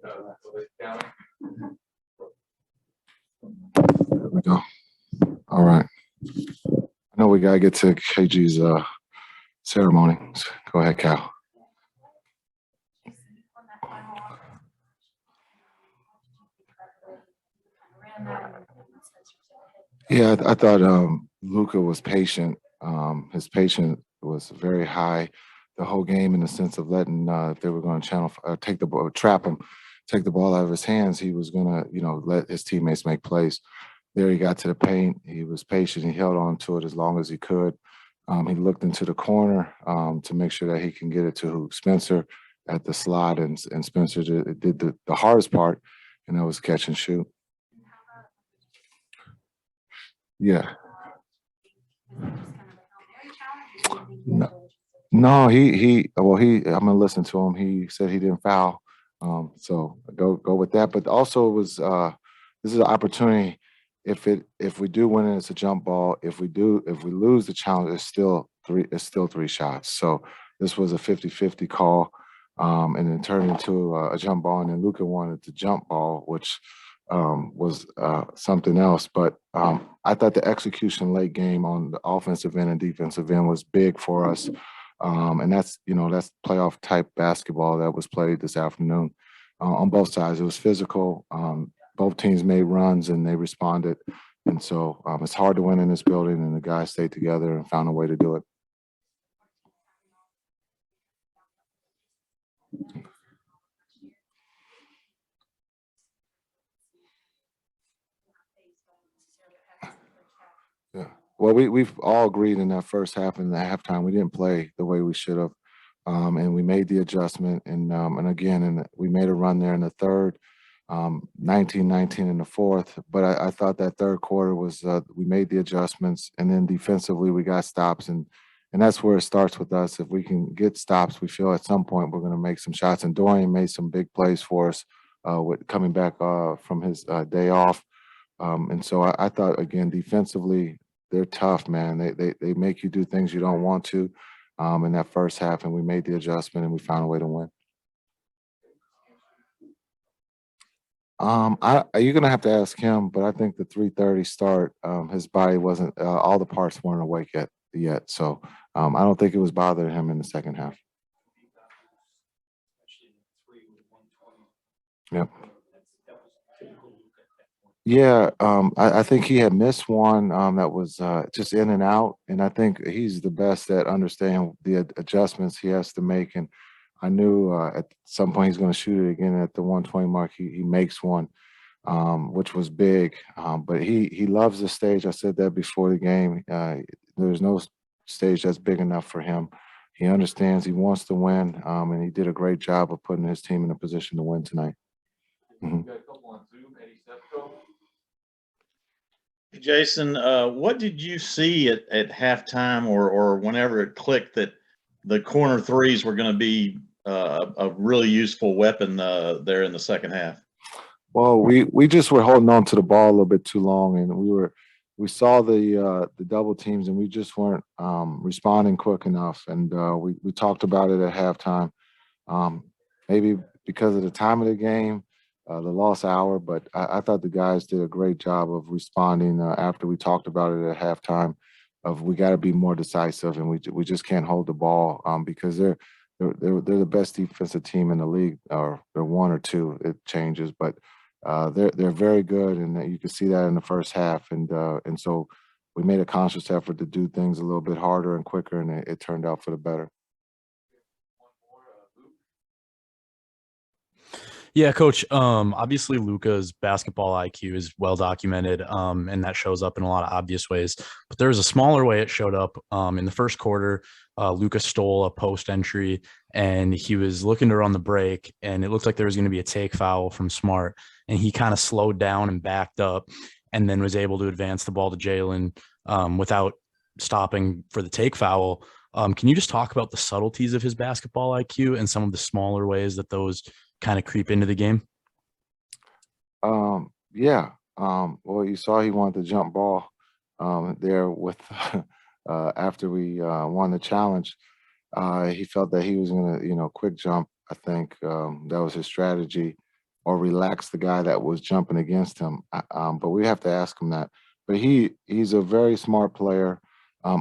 There we go. All right. I know we got to get to KG's ceremony. Go ahead, Cal. Yeah, I thought Luka was patient. His patience was very high the whole game in the sense of letting if they were going to take the ball, trap him, take the ball out of his hands. He was going to, let his teammates make plays. There he got to the paint. He was patient. He held on to it as long as he could. He looked into the corner to make sure that he can get it to Spencer at the slot, and Spencer did the hardest part, and that was catch and shoot. Yeah. No, I'm gonna listen to him. He said he didn't foul. So go with that. But also it was this is an opportunity. If we do win it, it's a jump ball. If we lose the challenge, it's still three shots. So this was a 50-50 call. And then turned into a jump ball, and then Luka wanted the jump ball, which was something else. But I thought the execution late game on the offensive end and defensive end was big for us. And that's playoff type basketball that was played this afternoon on both sides. It was physical. Both teams made runs and they responded. And so it's hard to win in this building, and the guys stayed together and found a way to do it. Yeah. Well, we've all agreed in that first half and the halftime we didn't play the way we should have, and we made the adjustment. And again, we made a run there in the third, 19-19 in the fourth. But I thought that third quarter was we made the adjustments, and then defensively we got stops, and that's where it starts with us. If we can get stops, we feel at some point we're going to make some shots. And Dorian made some big plays for us with coming back from his day off. And so I thought, again, defensively, they're tough, man. They make you do things you don't want to in that first half, and we made the adjustment and we found a way to win. You're gonna have to ask him, but I think the 3:30 start, his body wasn't all the parts weren't awake yet. So I don't think it was bothering him in the second half. Yep. Yeah, I think he had missed one that was just in and out, and I think he's the best at understanding the adjustments he has to make. And I knew at some point he's going to shoot it again at the 120 mark. He makes one, which was big. But he loves the stage. I said that before the game. There's no stage that's big enough for him. He understands. He wants to win, and he did a great job of putting his team in a position to win tonight. Mm-hmm. Jason, what did you see at halftime or whenever it clicked that the corner threes were going to be a really useful weapon there in the second half? Well, we just were holding on to the ball a little bit too long, and we saw the double teams, and we just weren't responding quick enough. And we talked about it at halftime. Maybe because of the time of the game, the lost hour, but I thought the guys did a great job of responding after we talked about it at halftime. We got to be more decisive, and we just can't hold the ball because they're the best defensive team in the league, or they're one or two. It changes, but they're very good, and you can see that in the first half. And so we made a conscious effort to do things a little bit harder and quicker, and it turned out for the better. Yeah, Coach. Obviously, Luka's basketball IQ is well documented, and that shows up in a lot of obvious ways. But there's a smaller way it showed up. In the first quarter, Luka stole a post entry, and he was looking to run the break, and it looked like there was going to be a take foul from Smart, and he kind of slowed down and backed up, and then was able to advance the ball to Jalen without stopping for the take foul. Can you just talk about the subtleties of his basketball IQ and some of the smaller ways that those kind of creep into the game? Yeah. Well, you saw he wanted the jump ball there with after we won the challenge. He felt that he was going to, quick jump. I think that was his strategy. or relax the guy that was jumping against him. But we have to ask him that. But he's a very smart player,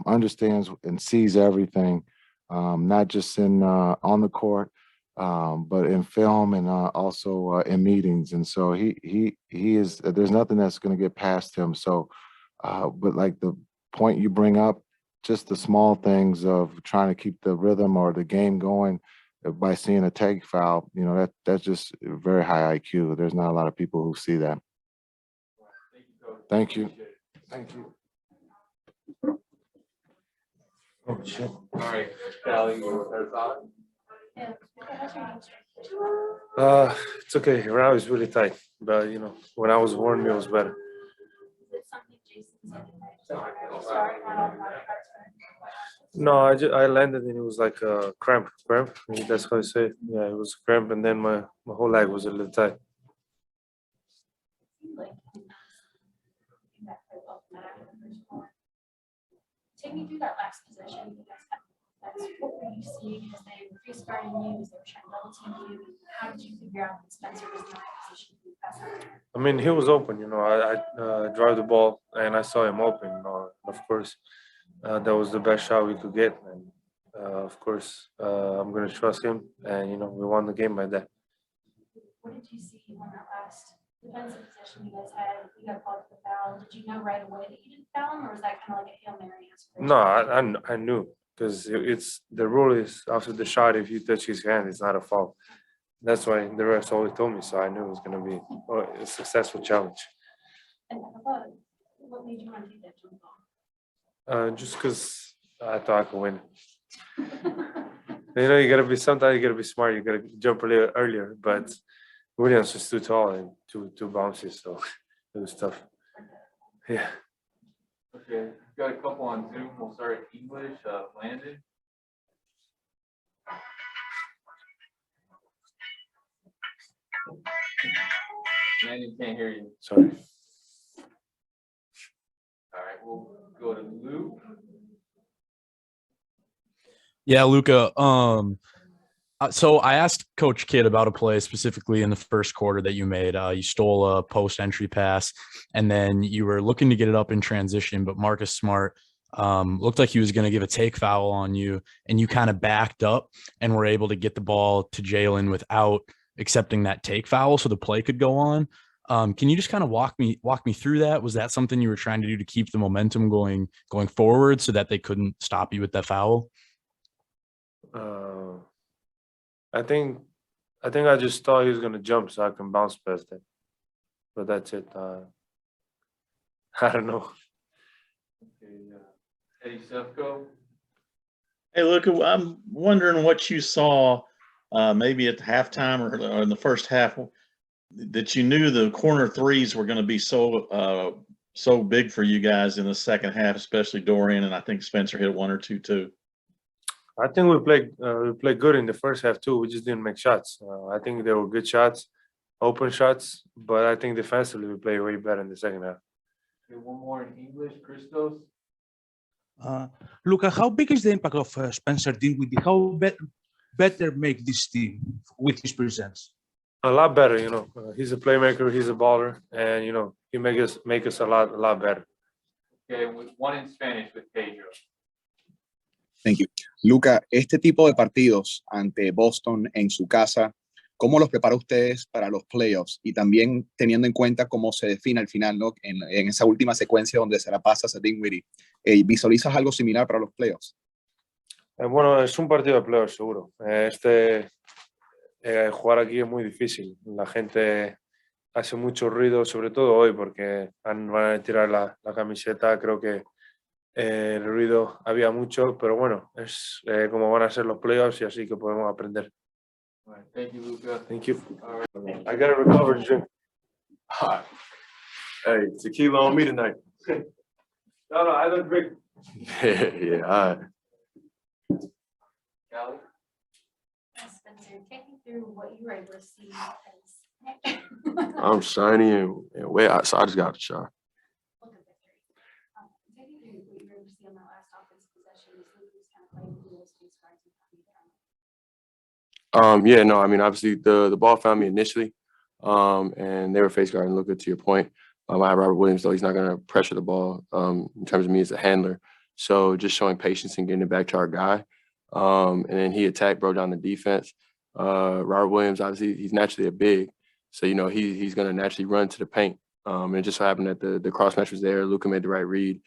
understands and sees everything, not just in on the court, but in film and also in meetings. And so he is. There's nothing that's going to get past him. So, but like the point you bring up, just the small things of trying to keep the rhythm or the game going by seeing a take foul, that's just very high IQ. There's not a lot of people who see that. Thank you. Thank you. Oh, shit. All right, Callie, your thought? It's okay. Right, it's really tight, but when I was warm, it was better. No, I landed and it was like a cramp. Maybe that's how I say it. Yeah, it was a cramp, and then my whole leg was a little tight. Take me through that last possession, because that's what were you seeing as they were free-starting you, as they were trying to double team you? How did you figure out that Spencer was in the right position to pass out? I mean, he was open. I drive the ball and I saw him open. Of course, that was the best shot we could get, and of course, I'm gonna trust him. And we won the game by that. What did you see on that last defensive possession you guys had? You got called for the foul. Did you know right away that you didn't foul him, or was that kind of like a Hail Mary aspiration? No, I knew, because it's the rule is after the shot, if you touch his hand, it's not a foul. That's why the refs always told me, so I knew it was going to be a successful challenge. And what made you want to take that jump ball? Just because I thought I could win. Sometimes you gotta be smart. You gotta jump a little earlier, but Williams was too tall and too bouncy, so it was tough. Yeah. Okay, we've got a couple on Zoom. We'll start in English. Landon. Landon can't hear you. Sorry. All right, we'll go to Luke. Yeah, Luka. So I asked Coach Kidd about a play specifically in the first quarter that you made. You stole a post entry pass, and then you were looking to get it up in transition, but Marcus Smart looked like he was going to give a take foul on you, and you kind of backed up and were able to get the ball to Jalen without accepting that take foul, so the play could go on. Can you just kind of walk me through that? Was that something you were trying to do to keep the momentum going forward so that they couldn't stop you with that foul? I think I just thought he was gonna jump so I can bounce past it, but that's it. I don't know. Okay, Eddie Sefko. Hey, Luka, I'm wondering what you saw maybe at halftime or in the first half that you knew the corner threes were going to be so big for you guys in the second half, especially Dorian, and I think Spencer hit one or two too. I think we played good in the first half too. We just didn't make shots. I think they were good shots, open shots, but I think defensively we played way better in the second half. Okay, one more in English, Christos. Luka, how big is the impact of Spencer Dinwiddie? How better make this team with his presence? A lot better, he's a playmaker, he's a baller, and he make us a lot better. Okay, one in Spanish with Pedro. Thank you. Luka, este tipo de partidos ante Boston en su casa, ¿cómo los prepara ustedes para los playoffs? Y también teniendo en cuenta cómo se define al final, ¿no? En esa última secuencia donde se la pasas a Dinwiddie. ¿Visualizas algo similar para los playoffs? Bueno, es un partido de playoffs seguro. Jugar aquí es muy difícil. La gente hace mucho ruido, sobre todo hoy, porque van a tirar la camiseta. Creo que el ruido había mucho, pero bueno, es como van a ser los playoffs y así que podemos aprender. All right, thank you, Luka. Thank you. All right. I gotta recover and drink. Hey, tequila on me tonight. No, I don't drink. Yeah, all right. Callie. Spencer, take me through what you were able to see. I'm shiny and wet, so I just got a shot. Take me through what you were able to see on that last offensive possession. Luka was kind of playing through those two guards and how you Yeah, no, I mean, obviously the ball found me initially. and they were face guarding Luka, to your point. I have Robert Williams, though he's not going to pressure the ball in terms of me as a handler. So just showing patience and getting it back to our guy. And then he attacked, broke down the defense. Robert Williams, obviously, he's naturally a big. So, you know, he's going to naturally run to the paint. And it just so happened that the cross match was there. Luka made the right read,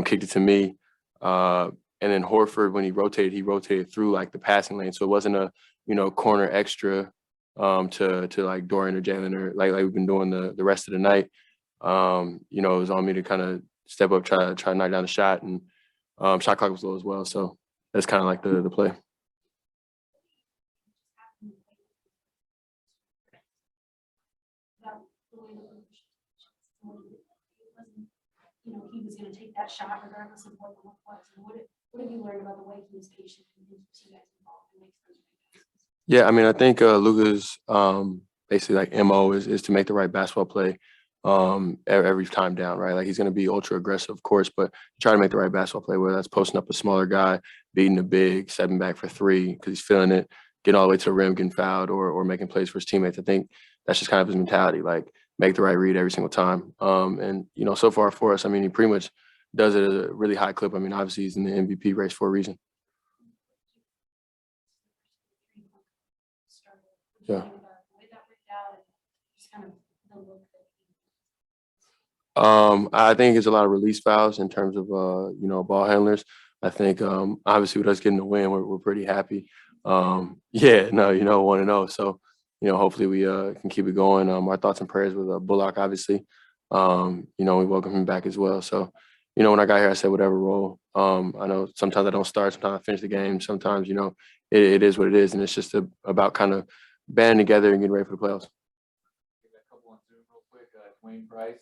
kicked it to me. And then Horford, when he rotated through like the passing lane. So it wasn't a, you know, corner extra to like Dorian or Jalen or like we've been doing the rest of the night. You know, it was on me to kind of step up, try to knock down the shot, and shot clock was low as well. So that's kind of like the play. You know, he was going to take that shot regardless of what the look was. And what have you learned about the way he was patient and keeps you guys involved and makes those big passes? Yeah, I mean, I think Luka's basically like MO is to make the right basketball play every time down, right? Like he's going to be ultra aggressive, of course, but try to make the right basketball play, whether that's posting up a smaller guy, beating a big, stepping back for three because he's feeling it, getting all the way to the rim, getting fouled, or making plays for his teammates. I think that's just kind of his mentality, like make the right read every single time. And, you know, so far for us, I mean, he pretty much does it at a really high clip. I mean, obviously he's in the MVP race for a reason. Yeah. I think it's a lot of release fouls in terms of you know, ball handlers. I think obviously with us getting the win, we're pretty happy. Yeah, no, you know, 1-0. So, you know, hopefully we can keep it going. Our thoughts and prayers with Bullock, obviously. You know, we welcome him back as well. So, you know, when I got here, I said whatever role. I know sometimes I don't start, sometimes I finish the game. Sometimes, you know, it is what it is, and it's just about kind of banding together and getting ready for the playoffs. A couple on Zoom real quick. Wayne Price.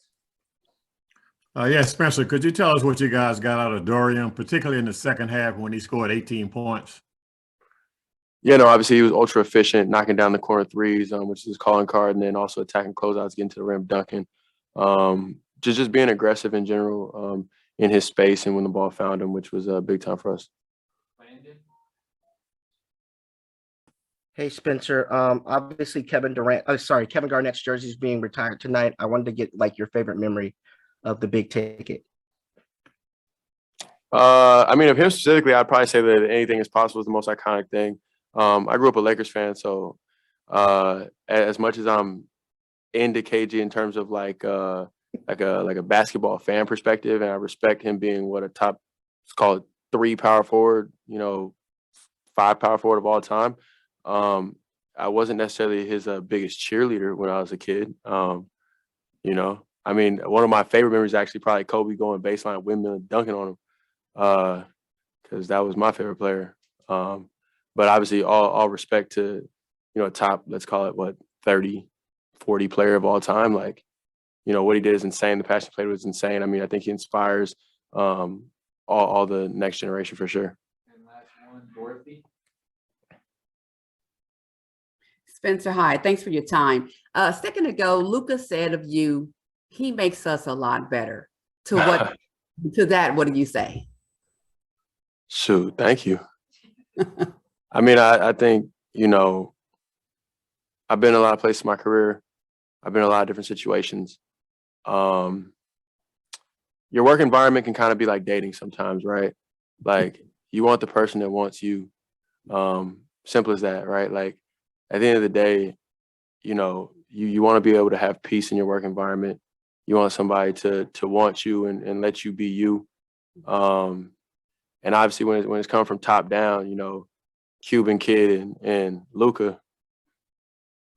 Yeah, Spencer, could you tell us what you guys got out of Dorian, particularly in the second half when he scored 18 points? Yeah, no, obviously he was ultra efficient, knocking down the corner threes, which is his calling card, and then also attacking closeouts, getting to the rim, dunking. Just being aggressive in general in his space and when the ball found him, which was a big time for us. Landon. Hey, Spencer. Obviously Kevin Garnett's jersey is being retired tonight. I wanted to get like your favorite memory of the big ticket. I mean, of him specifically, I'd probably say that anything is possible is the most iconic thing. I grew up a Lakers fan, so as much as I'm into KG in terms of like a basketball fan perspective, and I respect him being what a top, let's call it 3 power forward, you know, 5 power forward of all time. I wasn't necessarily his biggest cheerleader when I was a kid. You know, I mean, one of my favorite memories is actually probably Kobe going baseline, windmill, and dunking on him, because that was my favorite player. But obviously, all respect to, you know, top, let's call it what, 30, 40 player of all time. Like, you know, what he did is insane. The passion he played was insane. I mean, I think he inspires all the next generation for sure. And last one, Dorothy. Spencer, hi. Thanks for your time. A second ago, Luka said of you, he makes us a lot better. To that, what do you say? Shoot, thank you. I mean, I think, you know, I've been in a lot of places in my career. I've been in a lot of different situations. Your work environment can kind of be like dating sometimes, right? Like you want the person that wants you. Simple as that, right? Like at the end of the day, you know, you want to be able to have peace in your work environment. You want somebody to want you and let you be you. And obviously when it's coming from top down, you know, Cuban Kidd and Luka,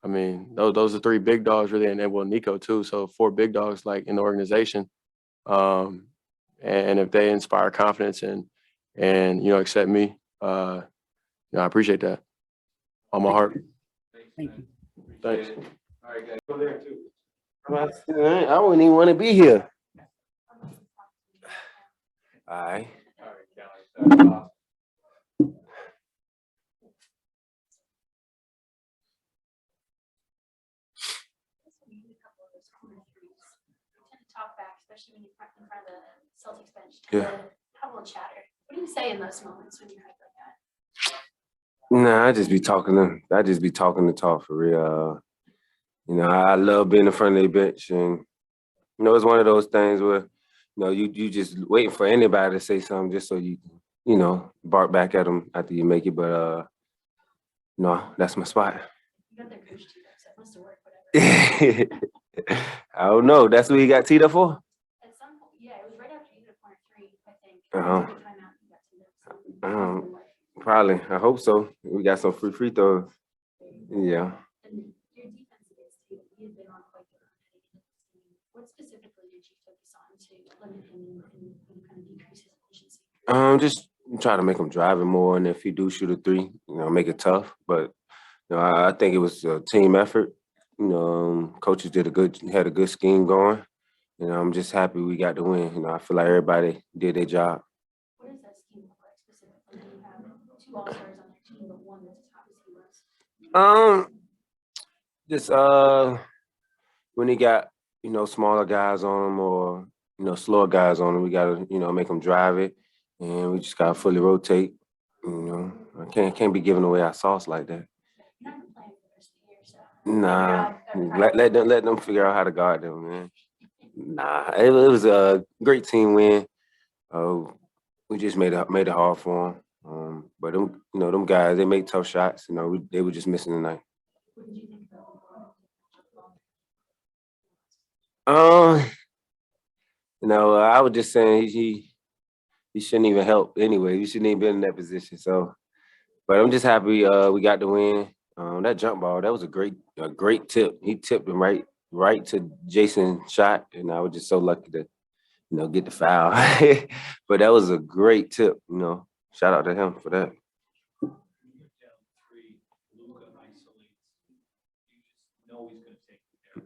I mean, those are 3 big dogs really, and then well, Nico too. So 4 big dogs like in the organization. And if they inspire confidence and you know, accept me, you know, I appreciate that on my heart. Thank you. Thanks. All right, guys. Go there too. I wouldn't even want to be here. All right. All right, Kelly. Talk back, especially when you're in front of the Celtics bench. Yeah. Have a little chatter. What do you say in those moments when you're hyped like that? Nah, I just be talking to talk for real. You know, I love being in front of the bench, and you know, it's one of those things where, you know, you just waiting for anybody to say something just so you can, you know, bark back at them after you make it. But no, that's my spot. You got their coach teed up, so it must have worked, whatever. I don't know. That's what he got teed up for? At some point, yeah, it was right after you hit a corner three, I think. Uh-huh. Took a timeout, you got teed up, so. Probably. I hope so. We got some free throws. Yeah. And your defense against him, he had been on quite the run heading into this game. What specifically did you focus on to limit him and kind of decrease his efficiency? Just try to make him drive it more, and if he do shoot a three, you know, make it tough. But you know, I think it was a team effort. You know, coaches had a good scheme going. You know, I'm just happy we got the win. You know, I feel like everybody did their job. What does that scheme look like specifically? You have two all-stars on your team, but one that's as hot as he was. Just when he got, you know, smaller guys on him or, you know, slower guys on him, we gotta, you know, make them drive it, and we just gotta fully rotate. You know, I can't be giving away our sauce like that. You're not even playing for the rest of the year, so. Nah, let them figure out how to guard them, man. Nah, it was a great team win. We just made it hard for them. But them, you know, them guys, they make tough shots. You know, they were just missing tonight. What did you think about You know, I was just saying he shouldn't even help anyway. He shouldn't even been in that position. So, but I'm just happy we got the win. That jump ball, that was a great tip. He tipped him right to Jason's shot, and I was just so lucky to, you know, get the foul. But that was a great tip. You know, shout out to him for that.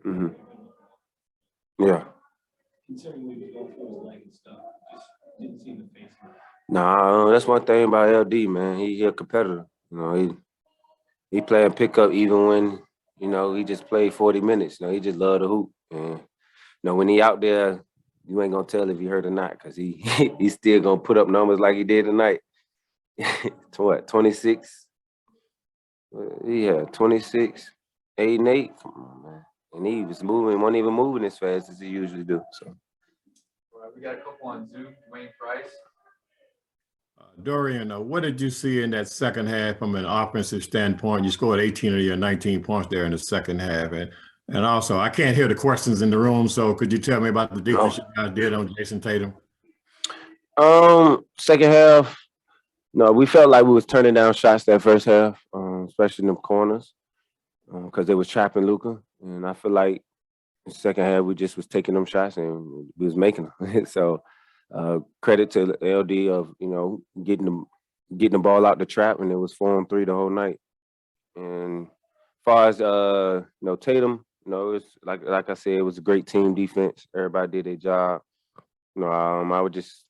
Mm-hmm. Yeah. Considering we was going through his leg and stuff, just didn't seem to face him. Nah, that's one thing about LD, man. He a competitor. You know, he playing pickup even when, you know, he just played 40 minutes. You know, he just loved the hoop. And you know, when he out there, you ain't gonna tell if he hurt or not, because he's still gonna put up numbers like he did tonight. To what, 26? Yeah, 26, 8 and 8. Come on, man. And he was wasn't even moving as fast as he usually do. So. All right, we got a couple on Zoom. Wayne Price. Dorian, what did you see in that second half from an offensive standpoint? You scored 18 of your 19 points there in the second half. And also, I can't hear the questions in the room, so could you tell me about the defense you guys did on Jason Tatum? Second half, no, we felt like we was turning down shots that first half, especially in the corners, because they was trapping Luka. And I feel like in the second half, we just was taking them shots and we was making them. So credit to LD of, you know, getting the ball out the trap, and it was 4-on-3 the whole night. And as far as you know, Tatum, you know, it's like I said, it was a great team defense. Everybody did their job. You know, I was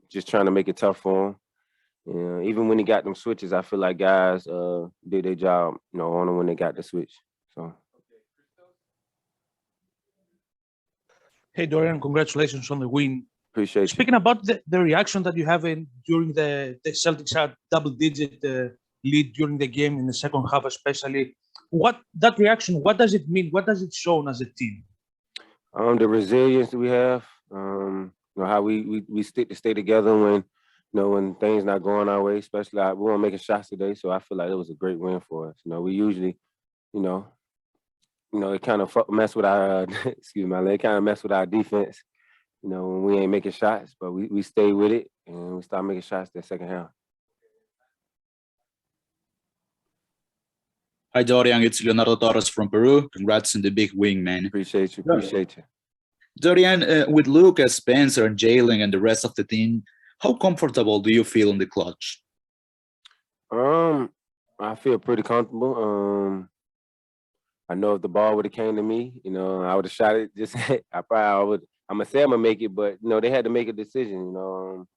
just trying to make it tough for him. And even when he got them switches, I feel like guys did their job, you know, on him when they got the switch. So. Hey, Dorian, congratulations on the win. Appreciate Speaking about the reaction that you have during the Celtics had double-digit lead during the game in the second half, especially. That reaction, what does it mean? What does it show as a team? The resilience that we have, you know, how we stick to stay together when, you know, when things not going our way, especially we weren't making shots today. So I feel like it was a great win for us. You know, we usually, you know, it kind of mess with our, excuse me, it kind of mess with our defense, you know, when we ain't making shots, but we stay with it and we start making shots that second half. Hi, Dorian. It's Leonardo Torres from Peru. Congrats on the big win, man. Appreciate you. Appreciate you. Dorian, with Luka, Spencer, and Jalen and the rest of the team, how comfortable do you feel in the clutch? I feel pretty comfortable. I know if the ball would have came to me, you know, I would have shot it. I'm gonna say I'm gonna make it, but you know, they had to make a decision. You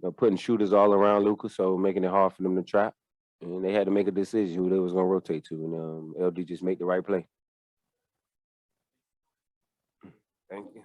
know, putting shooters all around Luka, so making it hard for them to trap. And they had to make a decision who they was gonna rotate to, and LD just made the right play. Thank you.